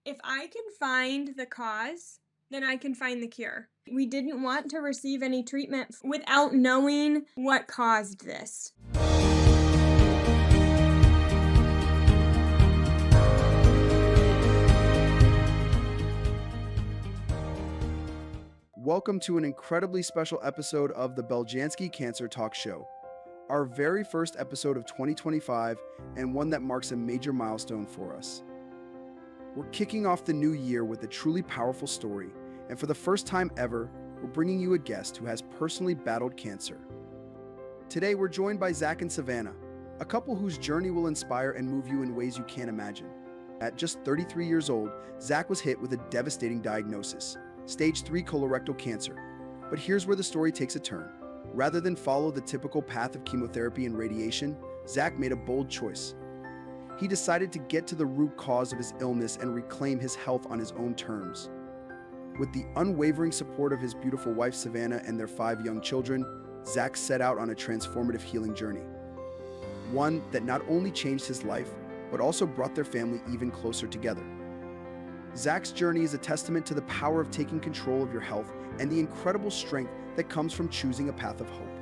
If I can find the cause, then I can find the cure. We didn't want to receive any treatment without knowing what caused this. Welcome to an incredibly special episode of the Beljanski Cancer Talk Show, our very first episode of 2025 and one that marks a major milestone for us. We're kicking off the new year with a truly powerful story, and for the first time ever, we're bringing you a guest who has personally battled cancer. Today, we're joined by Zach and Savannah, a couple whose journey will inspire and move you in ways you can't imagine. At just 33 years old, Zach was hit with a devastating diagnosis, stage 3 colorectal cancer. But here's where the story takes a turn. Rather than follow the typical path of chemotherapy and radiation, Zach made a bold choice. He decided to get to the root cause of his illness and reclaim his health on his own terms. With the unwavering support of his beautiful wife Savannah and their 5 young children, Zach set out on a transformative healing journey. One that not only changed his life, but also brought their family even closer together. Zach's journey is a testament to the power of taking control of your health and the incredible strength that comes from choosing a path of hope.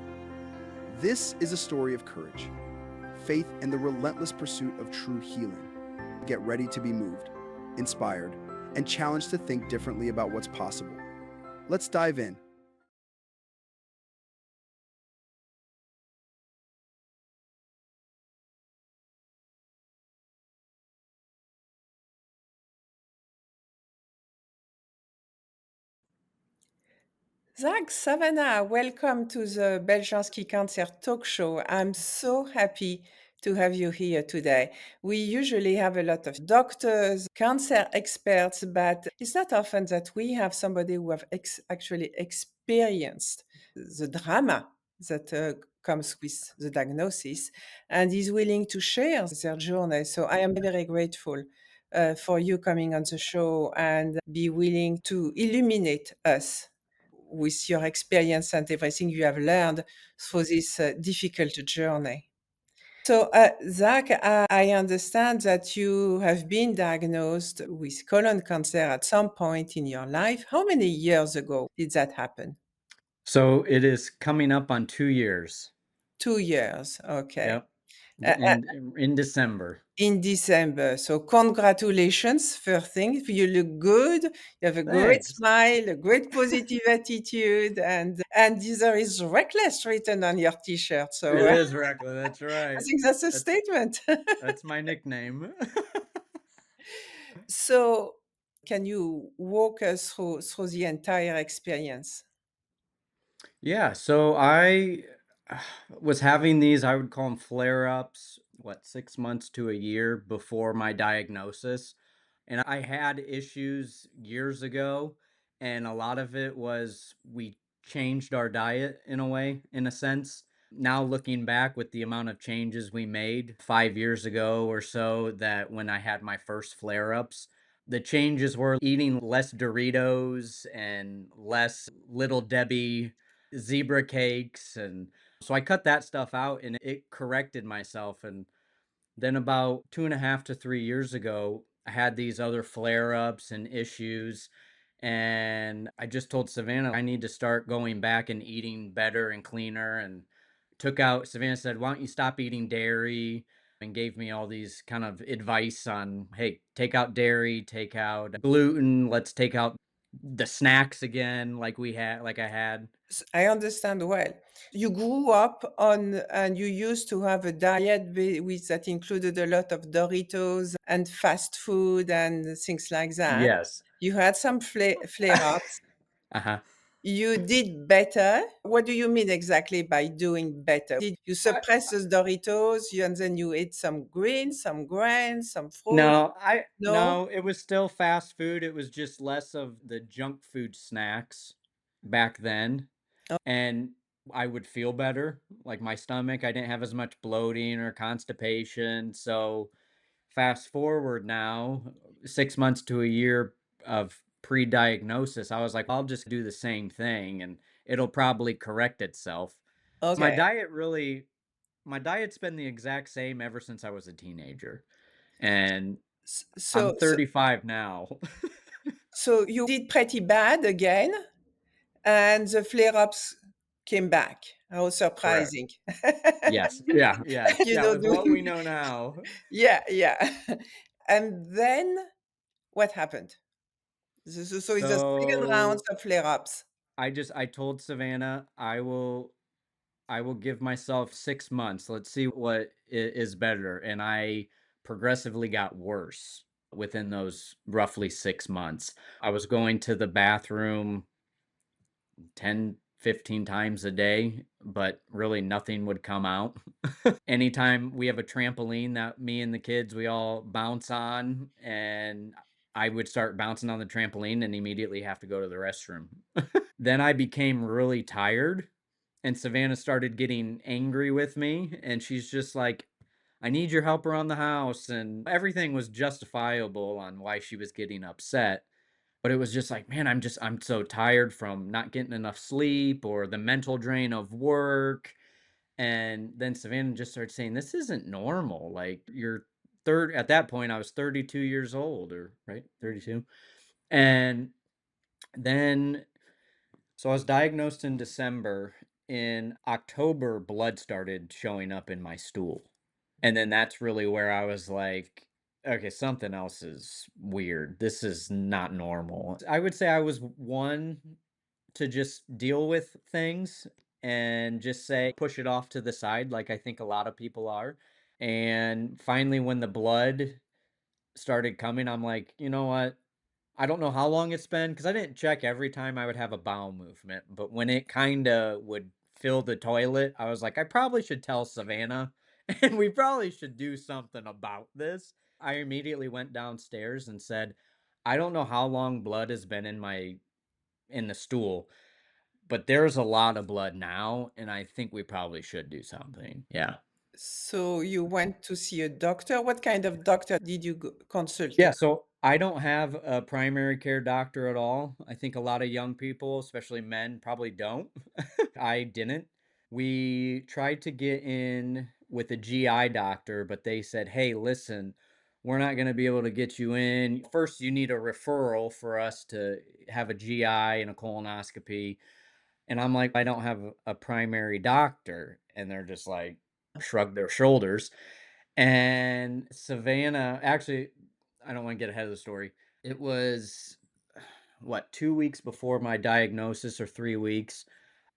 This is a story of courage, faith, and the relentless pursuit of true healing. Get ready to be moved, inspired, and challenged to think differently about what's possible. Let's dive in. Zach, Savannah, welcome to the Beljanski Cancer Talk Show. I'm so happy to have you here today. We usually have a lot of doctors, cancer experts, but it's not often that we have somebody who have actually experienced the drama that comes with the diagnosis and is willing to share their journey. So I am very grateful for you coming on the show and be willing to illuminate us with your experience and everything you have learned through this difficult journey. So, Zach, I understand that you have been diagnosed with colon cancer at some point in your life. How many years ago did that happen? So it is coming up on 2 years. 2 years. Okay. Yep. Uh, uh, In December. in December. So, congratulations, first thing. You look good. You have a great Thanks. smile, a great positive attitude, and there is reckless written on your T-shirt. So, It is reckless, that's I right. think that's a That's statement. that's my nickname. So, can you walk us through the entire experience? Yeah, so I was having these, I would call them flare-ups, 6 months to a year before my diagnosis, and I had issues years ago, and a lot of it was we changed our diet in a way, in a sense. Now looking back with the amount of changes we made 5 years ago or so, that when I had my first flare-ups, the changes were eating less Doritos and less Little Debbie zebra cakes, and so I cut that stuff out and it corrected myself. And then about 2.5 to 3 years ago, I had these other flare-ups and issues, and I just told Savannah I need to start going back and eating better and cleaner, and took out Savannah said, "Why don't you stop eating dairy?" And gave me all these kind of advice on, "Hey, take out dairy, take out gluten, let's take out the snacks again like I had." I understand well. You grew up on, and you used to have a diet with that included a lot of Doritos and fast food and things like that. Yes. You had some flare-ups. Uh-huh. You did better. What do you mean exactly by doing better? Did you I suppress those Doritos, and then you ate some greens, some grains, some fruit? No, I No? no, it was still fast food, it was just less of the junk food snacks back then, Oh, and I would feel better, like, my stomach, I didn't have as much bloating or constipation. So fast forward now, 6 months to a year of pre-diagnosis, I was like, "I'll just do the same thing, and it'll probably correct itself." My okay. diet really my diet's been the exact same ever since I was a teenager, and I'm So 35 now. so you did pretty bad again, and the flare-ups came back. How Correct. surprising. Yes. Yeah. Yes. You Yeah. know, With what we doing know now. yeah, yeah. And then what happened? So it's the second round So of flare-ups. I told Savannah I will give myself 6 months. Let's see what is better. And I progressively got worse within those roughly 6 months. I was going to the bathroom 10, 15 times a day, but really nothing would come out. Anytime we have a trampoline that me and the kids, we all bounce on, and I would start bouncing on the trampoline and immediately have to go to the restroom. Then I became really tired, and Savannah started getting angry with me, and she's just like, I need your help around the house. And everything was justifiable on why she was getting upset. But it was just like, man, I'm so tired from not getting enough sleep or the mental drain of work. And then Savannah just started saying, this isn't normal. Like, you're third at that point, I was 32 years old, or right, 32. And then so I was diagnosed in December. In October, blood started showing up in my stool. And then that's really where I was like, okay, something else is weird. This is not normal. I would say I was one to just deal with things and just say, push it off to the side, like I think a lot of people are. And finally, when the blood started coming, I'm like, you know what? I don't know how long it's been because I didn't check every time I would have a bowel movement, but when it kinda would fill the toilet, I was like, "I probably should tell Savannah, and we probably should do something about this." I immediately went downstairs and said, "I don't know how long blood has been in the stool, but there's a lot of blood now, and I think we probably should do something." Yeah. So you went to see a doctor. What kind of doctor did you consult? Yeah, so I don't have a primary care doctor at all. I think a lot of young people, especially men, probably don't. I didn't. We tried to get in with a GI doctor, but they said, hey, listen, we're not going to be able to get you in. First, you need a referral for us to have a GI and a colonoscopy. And I'm like, I don't have a primary doctor. And they're just like, shrug their shoulders. And Savannah, actually, I don't want to get ahead of the story. It was what, 2 weeks before my diagnosis or 3 weeks.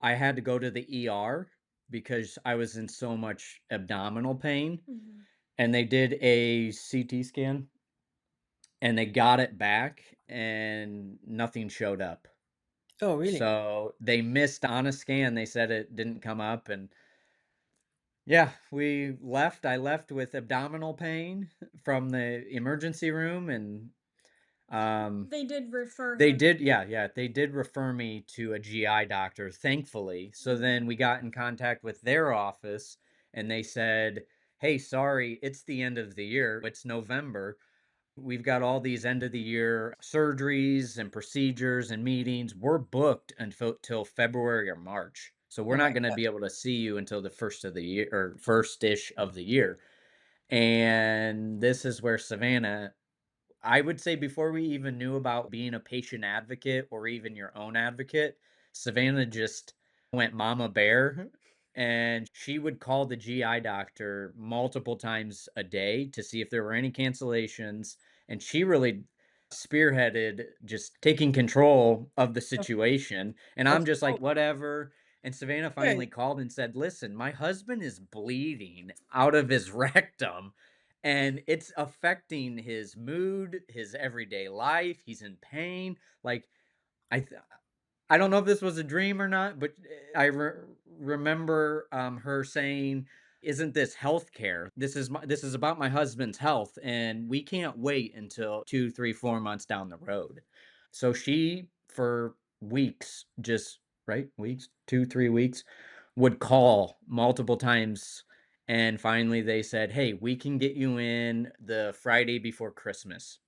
I had to go to the ER because I was in so much abdominal pain. Mhm. And they did a CT scan and they got it back and nothing showed up. Oh, really? So they missed on a scan. They said it didn't come up. And yeah, we left. I left with abdominal pain from the emergency room, and They did refer they her. did, yeah, yeah, they did refer me to a GI doctor, thankfully. So Mhm. then we got in contact with their office, and they said, "Hey, sorry, it's the end of the year. It's November. We've got all these end of the year surgeries and procedures and meetings. We're booked until till February or March. So we're Oh not my going to God. be able to see you until the first of the year or first-ish of the year." And this is where Savannah, I would say before we even knew about being a patient advocate or even your own advocate, Savannah just went mama bear. And she would call the GI doctor multiple times a day to see if there were any cancellations. And she really spearheaded just taking control of the Of, situation. And of I'm just like, course. whatever. And Savannah Yeah. finally called and said, listen, my husband is bleeding out of his rectum and it's affecting his mood, his everyday life. He's in pain. Like, I th I don't know if this was a dream or not, but remember, her saying, "Isn't this healthcare? This is about my husband's health, and we can't wait until 2, 3, 4 months down the road." So she, for weeks, just right? Weeks, 2, 3 weeks, would call multiple times, and finally they said, "Hey, we can get you in the Friday before Christmas."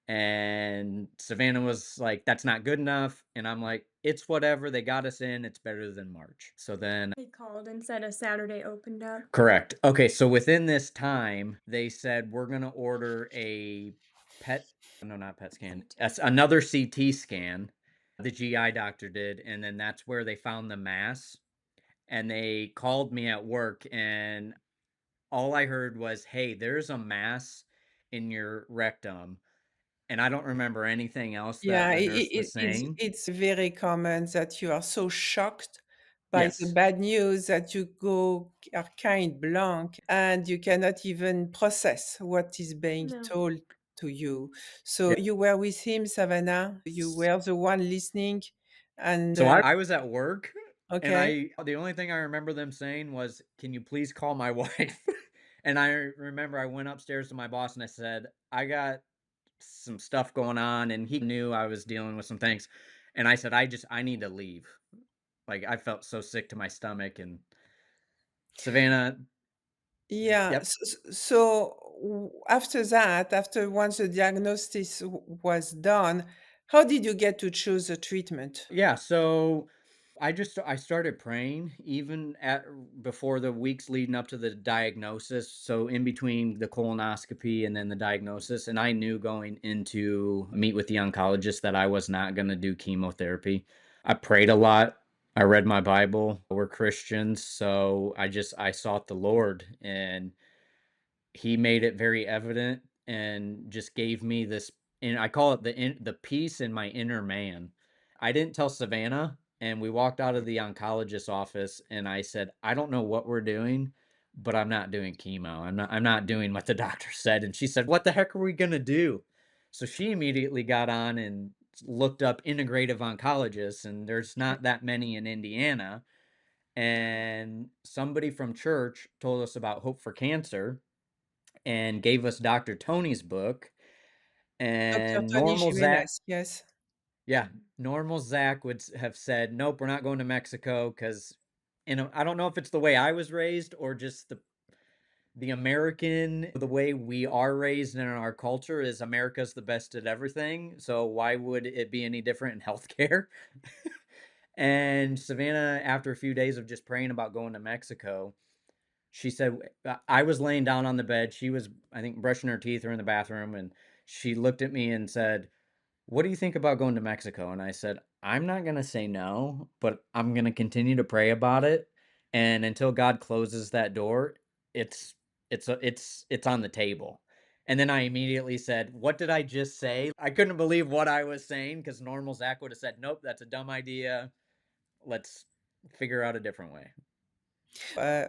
And Savannah was like, "That's not good enough." And I'm like, it's whatever. They got us in. It's better than March. So then They called and said a Saturday opened up. correct. Okay, so within this time, they said we're gonna order a PET no, not PET scan. That's another CT scan. The GI doctor did, and then that's where they found the mass. And they called me at work, and all I heard was, "Hey, there's a mass in your rectum." And I don't remember anything else that Yeah, the nurse was it's saying. it's very common that you are so shocked by the Yes. bad news that you are kind blank and you cannot even process what is being No. told to you. So Yeah. you were with him, Savannah. You were the one listening, and So I was at work, and okay. the only thing I remember them saying was, "Can you please call my wife?" And I remember I went upstairs to my boss and I said, "I got some stuff going on," and he knew I was dealing with some things. And I said, I need to leave." Like, I felt so sick to my stomach, and Savannah Yeah. yep. After that, after once the diagnosis was done, how did you get to choose a treatment? Yeah, so I started praying even at before the weeks leading up to the diagnosis. So in between the colonoscopy and then the diagnosis, and I knew going into meet with the oncologist that I was not going to do chemotherapy. I prayed a lot. I read my Bible. We're Christians, so I sought the Lord, and he made it very evident and just gave me this, and I call it the peace in my inner man. I didn't tell Savannah, and we walked out of the oncologist's office, and I said, "I don't know what we're doing, but I'm not doing chemo. I'm not doing what the doctor said." And she said, "What the heck are we gonna do?" So she immediately got on and looked up integrative oncologists, and there's not that many in Indiana. And somebody from church told us about Hope for Cancer and gave us Dr. Tony's book. Dr. And Tony normal Zach, Jimenez, yes. yeah, normal Zach would have said, "Nope, we're not going to Mexico," because I don't know if it's the way I was raised or just the American, the way we are raised in our culture is America's the best at everything. So why would it be any different in healthcare? And Savannah, after a few days of just praying about going to Mexico, she said, I was laying down on the bed. She was, I think, brushing her teeth or in the bathroom. And she looked at me and said, "What do you think about going to Mexico?" And I said, "I'm not going to say no, but I'm going to continue to pray about it. And until God closes that door, it's, it's on the table." And then I immediately said, "What did I just say?" I couldn't believe what I was saying because normal Zach would have said, "Nope, that's a dumb idea. Let's figure out a different way."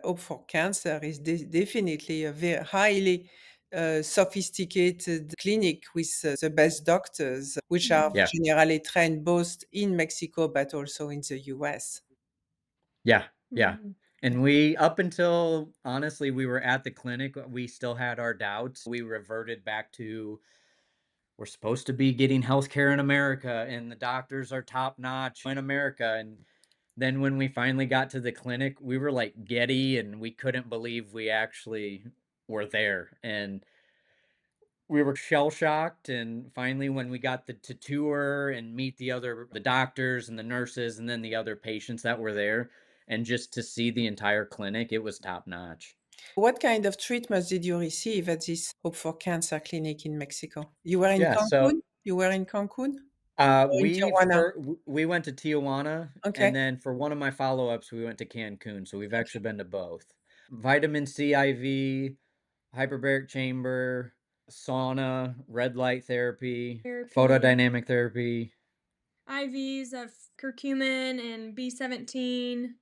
Hope for Cancer is definitely a very highly sophisticated clinic with the best doctors, which are Mhm. Yeah. generally trained both in Mexico but also in the US. Yeah, yeah. Mhm. And we up until honestly, we were at the clinic, we still had our doubts. We reverted back to we're supposed to be getting healthcare in America and the doctors are top notch in America. And then when we finally got to the clinic, we were like giddy and we couldn't believe we actually were there. And we were shell shocked. And finally, when we got to tour and meet the doctors and the nurses and then the other patients that were there, and just to see the entire clinic, it was top notch. What kind of treatments did you receive at this Hope for Cancer clinic in Mexico? You were in Yeah. So Cancun? You were in Cancun or in Tijuana? we went to Tijuana, Okay. and then for one of my follow-ups, we went to Cancun, so we've actually been to both. Vitamin C IV, hyperbaric chamber, sauna, red light therapy, Therapy, photodynamic therapy. IVs of curcumin and B17.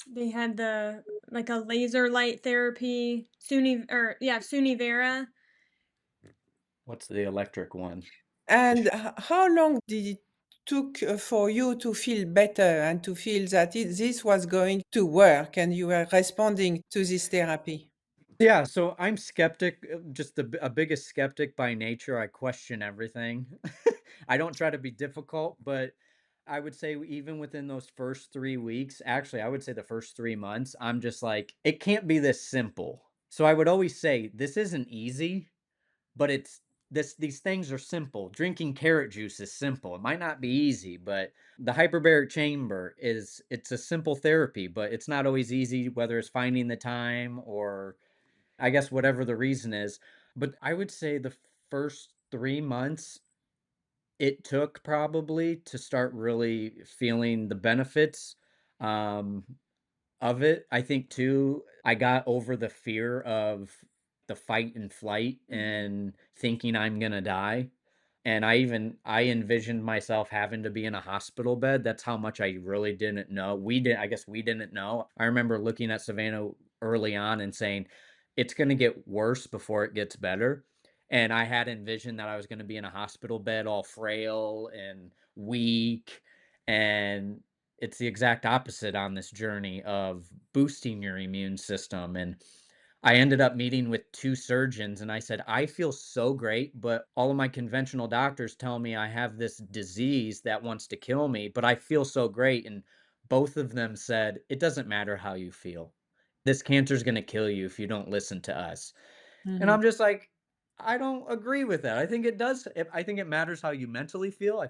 They had the like a laser light therapy, Sunivera. What's the electric one? And how long did it took for you to feel better and to feel that this was going to work and you were responding to this therapy? Yeah, so I'm skeptic, just a biggest skeptic by nature. I question everything. I don't try to be difficult, but I would say even within those first 3 weeks, actually, I would say the first 3 months, I'm just like, it can't be this simple. So I would always say, this isn't easy, but these things are simple. Drinking carrot juice is simple. It might not be easy, but the hyperbaric chamber it's a simple therapy, but it's not always easy, whether it's finding the time or I guess whatever the reason is. But I would say the first 3 months it took probably to start really feeling the benefits. Um, of it. I think too, I got over the fear of the fight and flight Mhm. and thinking I'm gonna die. And I envisioned myself having to be in a hospital bed. That's how much I really didn't know. I guess we didn't know. I remember looking at Savannah early on and saying, it's gonna get worse before it gets better. And I had envisioned that I was gonna be in a hospital bed all frail and weak. And it's the exact opposite on this journey of boosting your immune system. And I ended up meeting with 2 surgeons and I said, "I feel so great, but all of my conventional doctors tell me I have this disease that wants to kill me, but I feel so great." And both of them said, "It doesn't matter how you feel. This cancer is gonna kill you if you don't listen to us." And Mhm. I'm just like, I don't agree with that. I think it does. I think it matters how you mentally feel.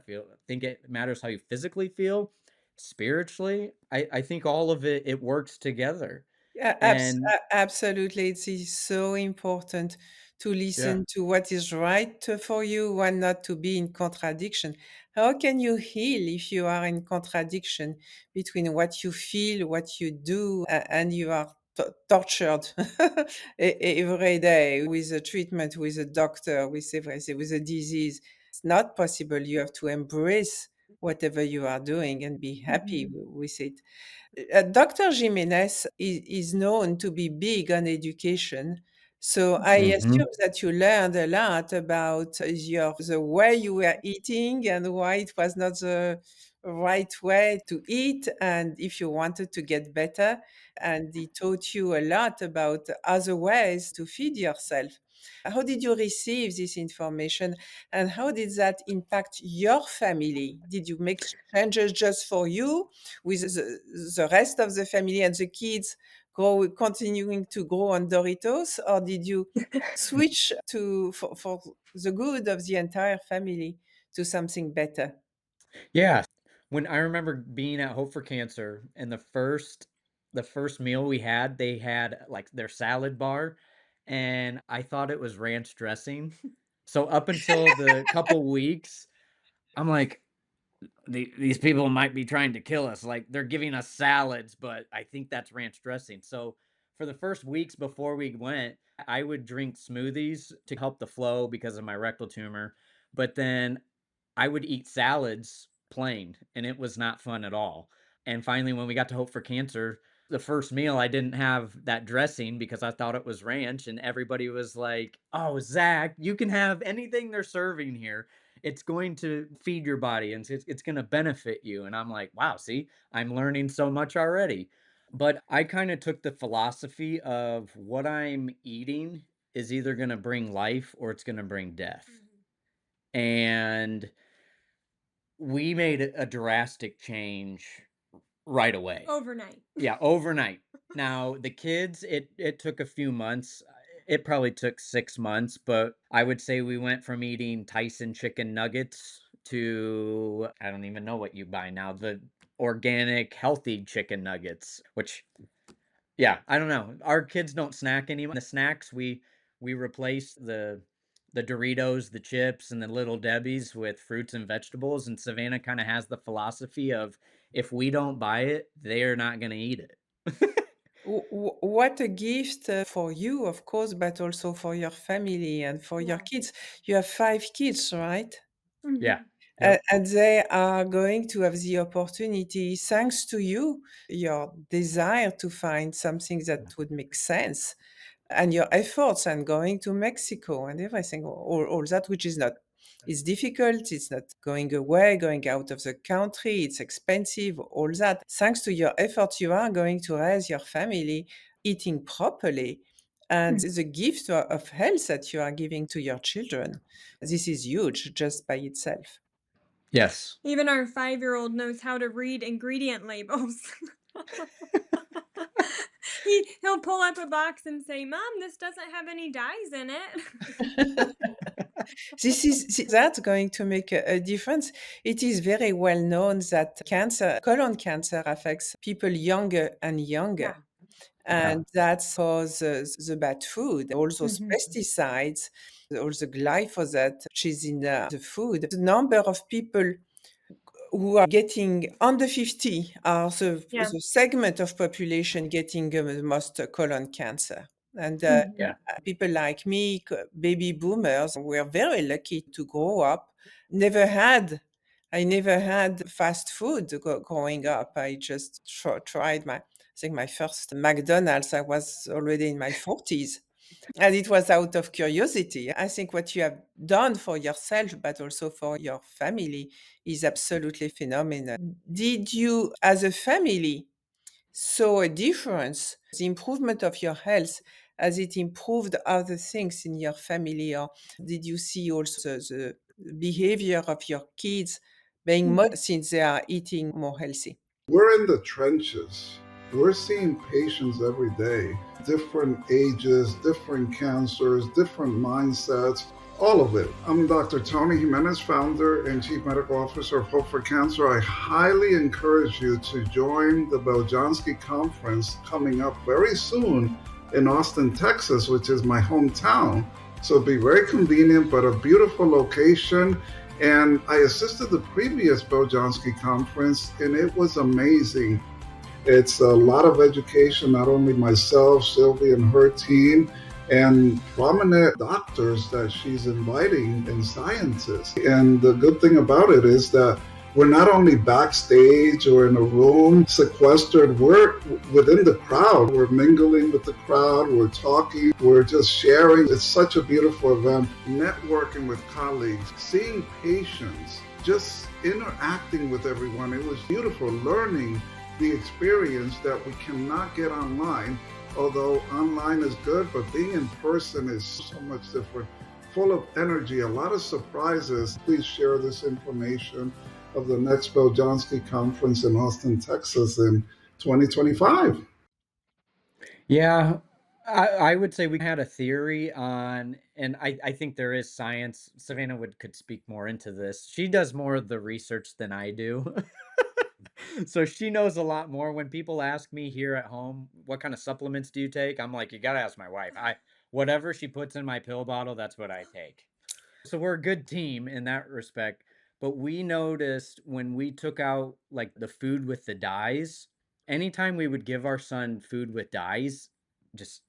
Think it matters how you physically feel, spiritually. I think all of it works together. Yeah, And absolutely. It is so important to yeah. listen to what is right for you and not to be in contradiction. How can you heal if you are in contradiction between what you feel, what you do, and you are tortured every day with a treatment, with a doctor, with everything, with a disease? It's not possible. You have to embrace whatever you are doing and be happy Mhm. with it. Dr. Jimenez is known to be big on education. So I Mhm. assume that you learned a lot about the way you were eating and why it was not the right way to eat, and if you wanted to get better. And he taught you a lot about other ways to feed yourself. How did you receive this information, and how did that impact your family? Did you make changes just for you, with the rest of the family and the kids continuing to grow on Doritos, or did you switch for the good of the entire family to something better? Yeah. When I remember being at Hope for Cancer and the first meal we had, they had like their salad bar and I thought it was ranch dressing. So up until the couple weeks, I'm like, these people might be trying to kill us. Like they're giving us salads, but I think that's ranch dressing. So for the first weeks before we went, I would drink smoothies to help the flow because of my rectal tumor. But then I would eat salads plain, and it was not fun at all. And finally, when we got to Hope for Cancer, the first meal I didn't have that dressing because I thought it was ranch, and everybody was like, "Oh, Zach, you can have anything they're serving here. It's going to feed your body and it's going to benefit you." And I'm like, "Wow, see, I'm learning so much already." But I kind of took the philosophy of what I'm eating is either going to bring life or it's going to bring death. Mhm. And we made a drastic change right away. Overnight. Yeah, overnight. Now, the kids, it took a few months. It probably took 6 months, but I would say we went from eating Tyson chicken nuggets to I don't even know what you buy now, the organic healthy chicken nuggets, which yeah, I don't know. Our kids don't snack anymore. The snacks, we replaced the Doritos, the chips, and the Little Debbie's with fruits and vegetables, and Savannah kinda has the philosophy of, if we don't buy it, they're not gonna eat it. What a gift for you, of course, but also for your family and for your Yeah. kids. You have 5 kids, right? Yeah. Mhm. Yep. And they are going to have the opportunity, thanks to you, your desire to find something that would make sense, and your efforts and going to Mexico and everything, all that, which is not, it's difficult, it's not going away, going out of the country, it's expensive, all that. Thanks to your efforts, you are going to raise your family eating properly. And the gift of health that you are giving to your children, this is huge just by itself. Yes. Even our 5-year-old knows how to read ingredient labels. He'll pull up a box and say, "Mom, this doesn't have any dyes in it." That's going to make a difference. It is very well known that colon cancer affects people younger and younger. Yeah. And that's because the bad food, all those Mhm. pesticides, all the glyphosate, which is in the food. The number of people who are getting under 50 are Yeah. the segment of population getting the most colon cancer. And Mhm. Yeah. people like me, baby boomers, were very lucky to grow up. Never had, I never had fast food growing up. I just tried I think my first McDonald's, I was already in my 40s. And it was out of curiosity. I think what you have done for yourself, but also for your family, is absolutely phenomenal. Did you, as a family, saw a difference, the improvement of your health, as it improved other things in your family? Or did you see also the behavior of your kids being more Mhm. since they are eating more healthy? We're in the trenches. We're seeing patients every day, different ages, different cancers, different mindsets, all of it. I'm Dr. Tony Jimenez, founder and Chief Medical Officer of Hope for Cancer. I highly encourage you to join the Beljanski Conference coming up very soon in Austin, Texas, which is my hometown. So it'll be very convenient, but a beautiful location. And I assisted the previous Beljanski conference, and it was amazing. It's a lot of education, not only myself, Sylvie, and her team, and prominent doctors that she's inviting and scientists. And the good thing about it is that we're not only backstage or in a room sequestered, we're within the crowd. We're mingling with the crowd, we're talking, we're just sharing. It's such a beautiful event. Networking with colleagues, seeing patients, just interacting with everyone. It was beautiful learning the experience that we cannot get online. Although online is good, but being in person is so much different, full of energy, a lot of surprises. Please share this information of the next Beljanski conference in Austin, Texas in 2025. Yeah, I would say we had a theory on, and I think there is science. Savannah could speak more into this. She does more of the research than I do. So she knows a lot more. When people ask me here at home, what kind of supplements do you take? I'm like, you gotta ask my wife. Whatever she puts in my pill bottle, that's what I take. So we're a good team in that respect. But we noticed when we took out like the food with the dyes, anytime we would give our son food with dyes, just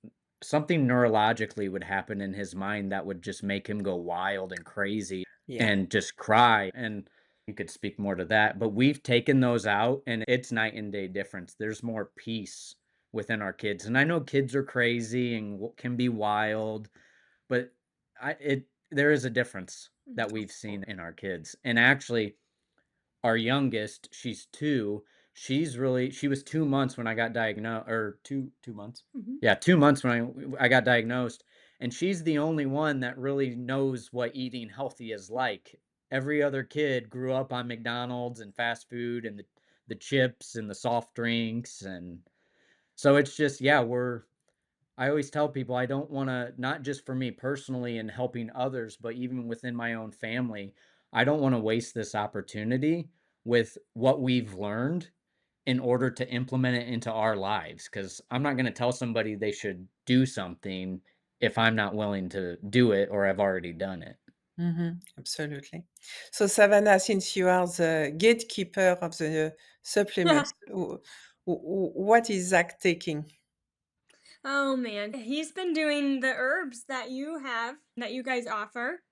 something neurologically would happen in his mind that would just make him go wild and crazy Yeah. and just cry. And you could speak more to that. But we've taken those out and it's night and day difference. There's more peace within our kids. And I know kids are crazy and can be wild, but there is a difference that we've seen in our kids. And actually, our youngest, she's 2, she was 2 months when I got diagnosed, or 2 months? Mhm. Yeah, 2 months when I got diagnosed, and she's the only one that really knows what eating healthy is like. Every other kid grew up on McDonald's and fast food and the chips and the soft drinks, and so it's just, yeah, I always tell people I don't want to, not just for me personally and helping others, but even within my own family, I don't want to waste this opportunity with what we've learned in order to implement it into our lives. Because I'm not going to tell somebody they should do something if I'm not willing to do it or have already done it. Absolutely. So, Savannah, since you are the gatekeeper of the supplements, what is Zach taking? Oh man, he's been doing the herbs that you guys offer.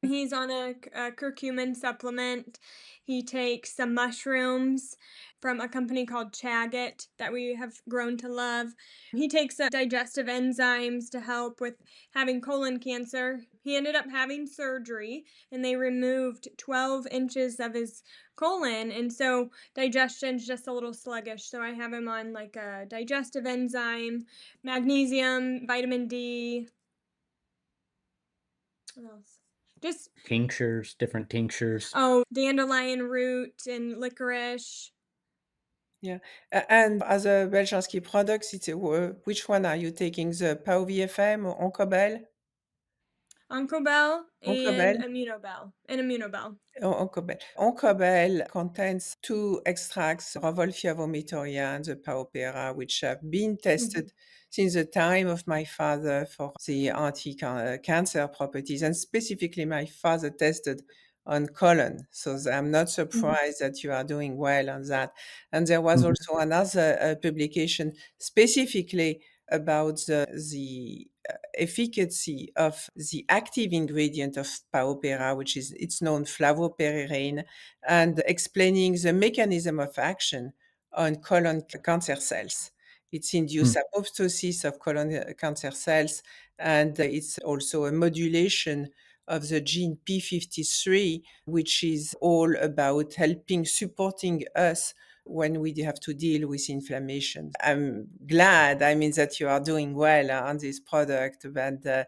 He's on a curcumin supplement. He takes some mushrooms from a company called Chagget that we have grown to love. He takes digestive enzymes to help with having colon cancer. He ended up having surgery and they removed 12 inches of his colon. And so digestion's just a little sluggish. So I have him on like a digestive enzyme, magnesium, vitamin D. What else? Just Tinctures, different tinctures. dandelion root and licorice. Yeah. And as a Beljanski products, which one are you taking? The Pau VFM or Oncobel? Oncobel and Oncobel. Immunobel. Oncobel. Oncobel contains two extracts, Ravolfia vomitoria and the Paupera, which have been Mhm. tested since the time of my father for the anti-cancer properties, and specifically my father tested on colon. So I'm not Mhm. surprised that you are doing well on that. And there was Mhm. also another publication specifically about the efficacy of the active ingredient of Paupera, which is it's known flavoperirene, and explaining the mechanism of action on colon cancer cells. It's induced Mm. apoptosis of colon cancer cells, and it's also a modulation of the gene P53, which is all about helping, supporting us when we have to deal with inflammation. I'm glad, I mean, that you are doing well on this product, but there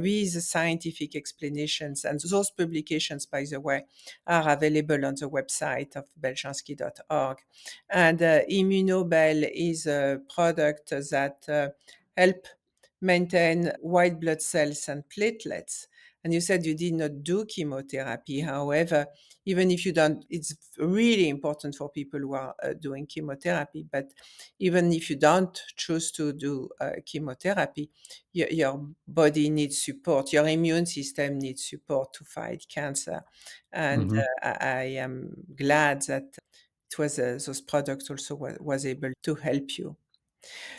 is scientific explanations, and those publications, by the way, are available on the website of beljanski.org. And Immunobel is a product that help maintain white blood cells and platelets. And you said you did not do chemotherapy. However, even if you don't, it's really important for people who are doing chemotherapy. But even if you don't choose to do chemotherapy, your body needs support. Your immune system needs support to fight cancer. And Mhm. I am glad that it was those products also was able to help you.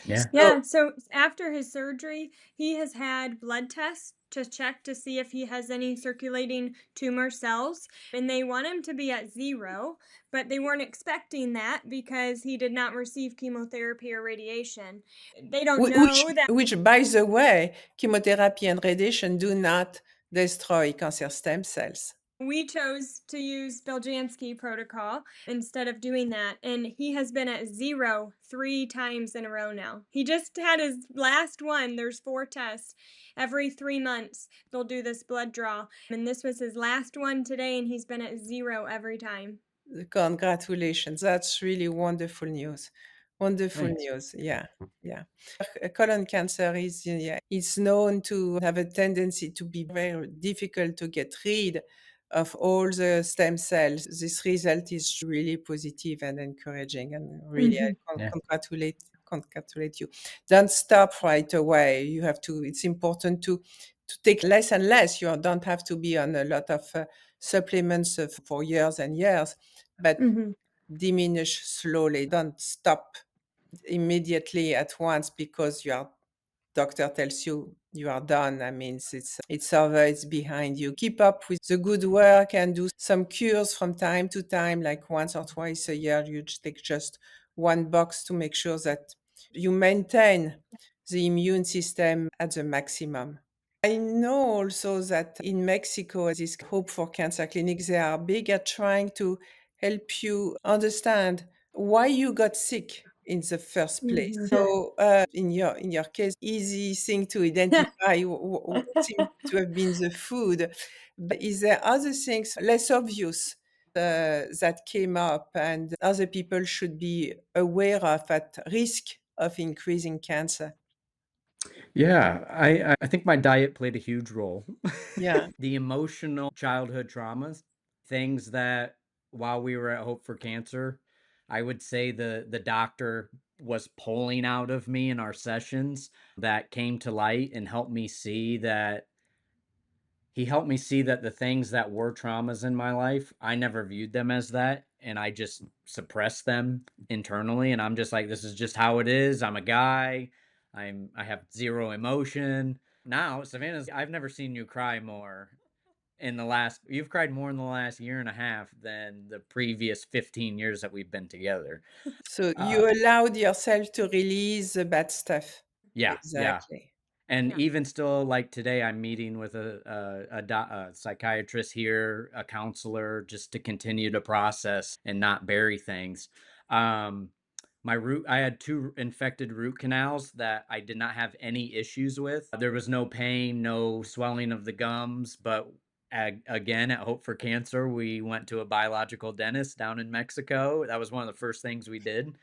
Yeah. So Yeah, so after his surgery, he has had blood tests to check to see if he has any circulating tumor cells, and they want him to be at 0, but they weren't expecting that because he did not receive chemotherapy or radiation. They don't know that which, by the way, chemotherapy and radiation do not destroy cancer stem cells. we chose to use Beljanski protocol instead of doing that, and he has been at 0 3 times in a row now. He just had his last one. There's 4 tests. Every 3 months, they'll do this blood draw, and this was his last one today, and he's been at 0 every time. Congratulations. That's really wonderful news. Wonderful Thanks. news. Yeah. Yeah. Colon cancer is, yeah, it's known to have a tendency to be very difficult to get rid of all the stem cells. This result is really positive and encouraging, and really I Mhm. Yeah. congratulate you. Don't stop right away. You have to, it's important to take less and less. You don't have to be on a lot of supplements for years and years, but Mhm. diminish slowly. Don't stop immediately at once because your doctor tells you you are done. I mean, it's over, it's behind you. Keep up with the good work and do some cures from time to time, like once or twice a year. You take just one box to make sure that you maintain the immune system at the maximum. I know also that in Mexico, this Hope for Cancer Clinic, they are big at trying to help you understand why you got sick in the first place. Mhm. So, in your case, easy thing to identify what seems to have been the food. But is there other things less obvious that came up and other people should be aware of at risk of increasing cancer? Yeah, I think my diet played a huge role. Yeah. The emotional childhood traumas, things that while we were at Hope for Cancer, I would say the doctor was pulling out of me in our sessions that came to light and helped me see that he helped me see that the things that were traumas in my life, I never viewed them as that, and I just suppressed them internally, and I'm just like, "This is just how it is. I'm a guy. I have 0 emotion." Now, Savannah's I've never seen you cry more in the last you've cried more in the last year and a half than the previous 15 years that we've been together. So Uh, you allowed yourself to release the bad stuff. yeah, yeah. Exactly. And Yeah. even still, like today, I'm meeting with a psychiatrist here, a counselor, just to continue to process and not bury things. Um, I had 2 infected root canals that I did not have any issues with. There was no pain, no swelling of the gums, but again, at Hope for Cancer, we went to a biological dentist down in Mexico. That was one of the first things we did.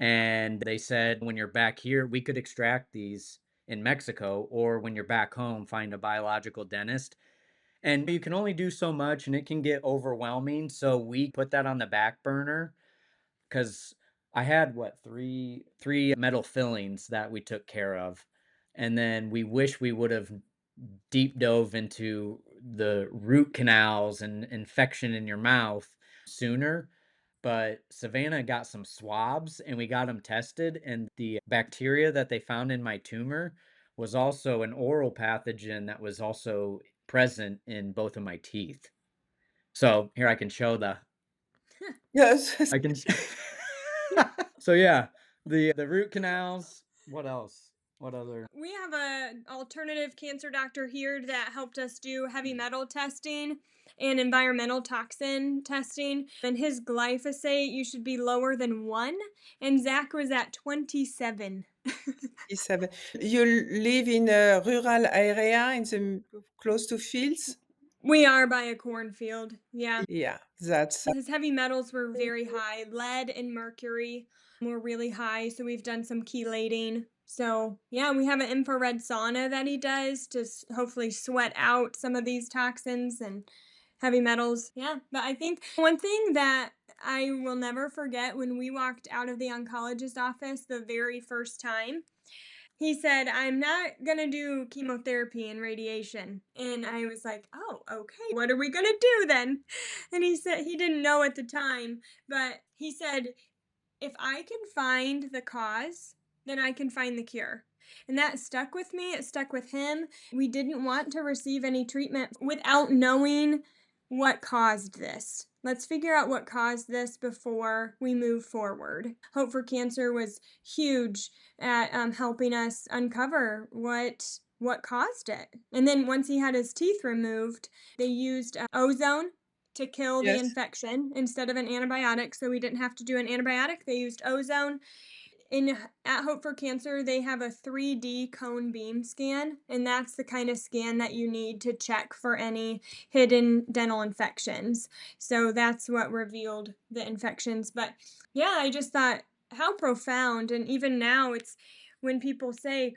And they said, when you're back here, we could extract these in Mexico, or when you're back home, find a biological dentist. And you can only do so much and it can get overwhelming. So we put that on the back burner because I had what three metal fillings that we took care of. And then we wish we would have deep dove into the root canals and infection in your mouth sooner. But Savannah got some swabs and we got them tested, and the bacteria that they found in my tumor was also an oral pathogen that was also present in both of my teeth. So here I can show the Yes. I can So yeah, the root canals, what else? What other? We have a alternative cancer doctor here that helped us do heavy metal testing and environmental toxin testing. And his glyphosate, you should be lower than 1, and Zach was at 27. 7. You live in a rural area in close to fields? We are by a cornfield. Yeah. Yeah, that's His heavy metals were very high. Lead and mercury were really high, so we've done some chelating. So, yeah, we have an infrared sauna that he does to hopefully sweat out some of these toxins and heavy metals. Yeah, but I think one thing that I will never forget when we walked out of the oncologist office the very first time, he said, "I'm not gonna do chemotherapy and radiation." And I was like, "Oh, okay. What are we gonna do then?" And he said he didn't know at the time, but he said, "If I can find the cause, then I can find the cure." And that stuck with me. It stuck with him. We didn't want to receive any treatment without knowing what caused this. Let's figure out what caused this before we move forward. Hope for Cancer was huge at helping us uncover what caused it. And then once he had his teeth removed, they used ozone to kill the yes. infection instead of an antibiotic, so we didn't have to do an antibiotic. They used ozone. In at Hope for Cancer, they have a 3D cone beam scan, and that's the kind of scan that you need to check for any hidden dental infections. So that's what revealed the infections. But yeah, I just thought how profound. And even now, it's when people say,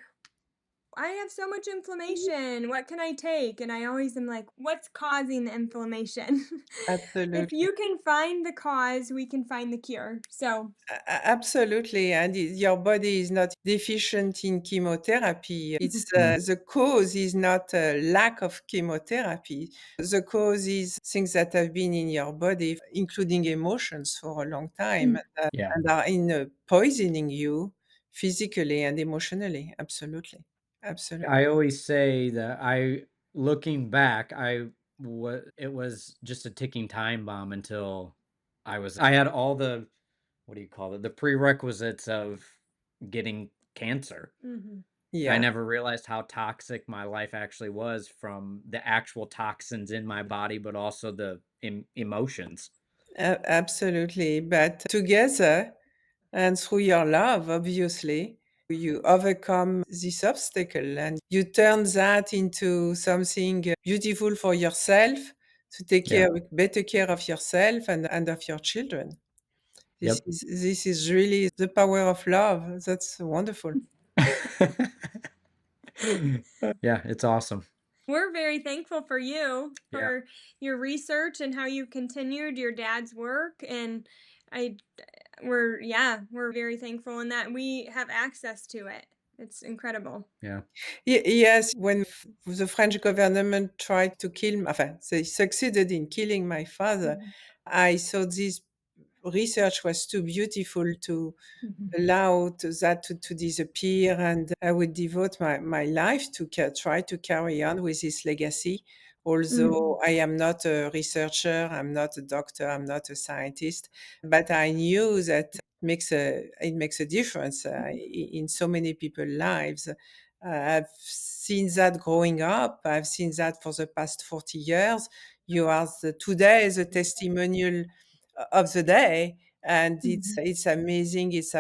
"I have so much inflammation. What can I take?" And I always am like, "What's causing the inflammation?" If Absolutely. you can find the cause, we can find the cure. So, Absolutely. And your body is not deficient in chemotherapy. It's the cause is not a lack of chemotherapy. The cause is things that have been in your body, including emotions for a long time, mm, Yeah. and are in poisoning you physically and emotionally. Absolutely. Absolutely. I always say that looking back, it was just a ticking time bomb until I had all the, what do you call it? The prerequisites of getting cancer. mhm. I Yeah. never realized how toxic my life actually was from the actual toxins in my body, but also the emotions. Absolutely. But together and through your love, obviously, you overcome this obstacle and you turn that into something beautiful for yourself to take Yeah. better care of yourself and of your children. Yep. This is really the power of love. That's wonderful. Yeah, it's awesome. We're very thankful for you, Yeah. for your research and how you continued your dad's work. And I, we're very thankful in that we have access to it. It's incredible. Yeah. Yes, when the French government tried to kill, enfin, they succeeded in killing my father, Mhm, I thought this research was too beautiful to mhm, allow that to disappear, and I would devote my life to try to carry on with his legacy. mhm, Although I am not a researcher, I'm not a doctor, I'm not a scientist, but I knew that it makes a difference in so many people's lives. I've seen that growing up. I've seen that for the past 40 years. You are today the testimonial of the day, and mhm, it's amazing, it's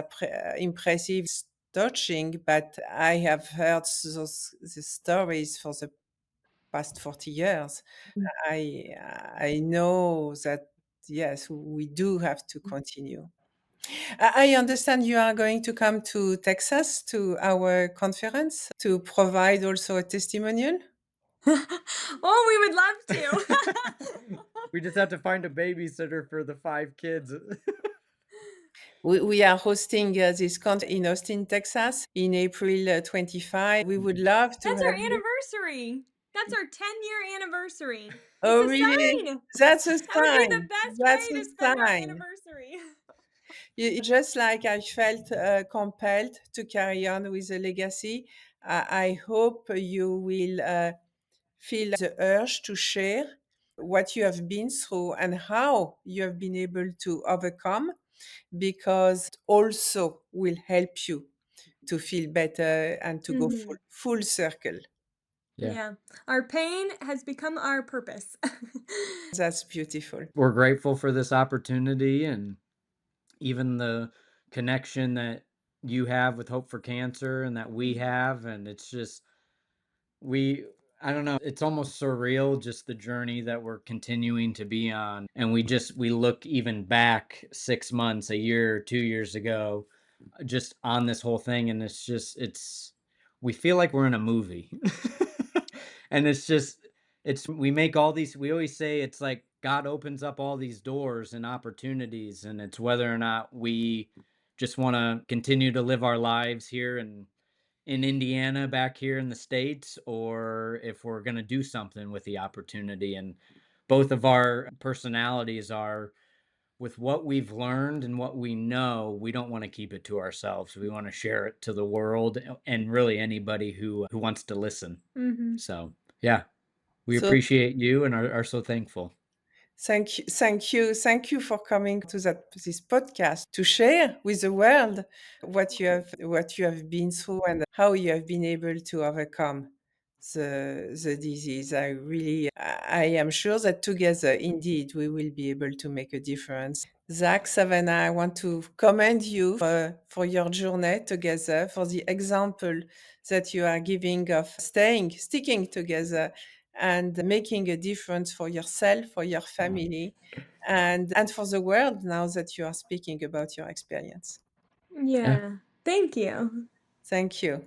impressive, it's touching. But I have heard the stories for the past 40 years. I I know that yes, we do have to continue. I understand you are going to come to Texas to our conference to provide also a testimonial. Oh, we would love to. We just have to find a babysitter for the 5 kids. We are hosting this conference in Austin, Texas in April 25. We would love to That's have our you. anniversary. That's our 10-year anniversary. It's Oh, a really? sign. That's a That would be the sign. best That's way a to spend our sign. anniversary. Just like I felt compelled to carry on with the legacy, I hope you will feel the urge to share what you have been through and how you have been able to overcome, because it also will help you to feel better and to go Mhm. full circle. Yeah. Yeah. Our pain has become our purpose. That's beautiful. We're grateful for this opportunity and even the connection that you have with Hope for Cancer and that we have, and it's just we I don't know, it's almost surreal just the journey that we're continuing to be on, and we look even back 6 months, a year, 2 years ago, just on this whole thing, and it's we feel like we're in a movie. And it's we make all these we always say it's like God opens up all these doors and opportunities, and it's whether or not we just want to continue to live our lives here in Indiana back here in the States, or if we're going to do something with the opportunity. And both of our personalities are with what we've learned and what we know, we don't want to keep it to ourselves. We want to share it to the world and really anybody who wants to listen. Mhm. So, yeah, we So appreciate you and are so thankful. thank you for coming to this podcast to share with the world what you have been through and how you have been able to overcome the disease. I am sure that together, indeed, we will be able to make a difference. Zach, Savannah, I want to commend you for your journey together, for the example that you are giving of sticking together and making a difference for yourself, for your family, and for the world now that you are speaking about your experience. Yeah. Yeah. Thank you. Thank you.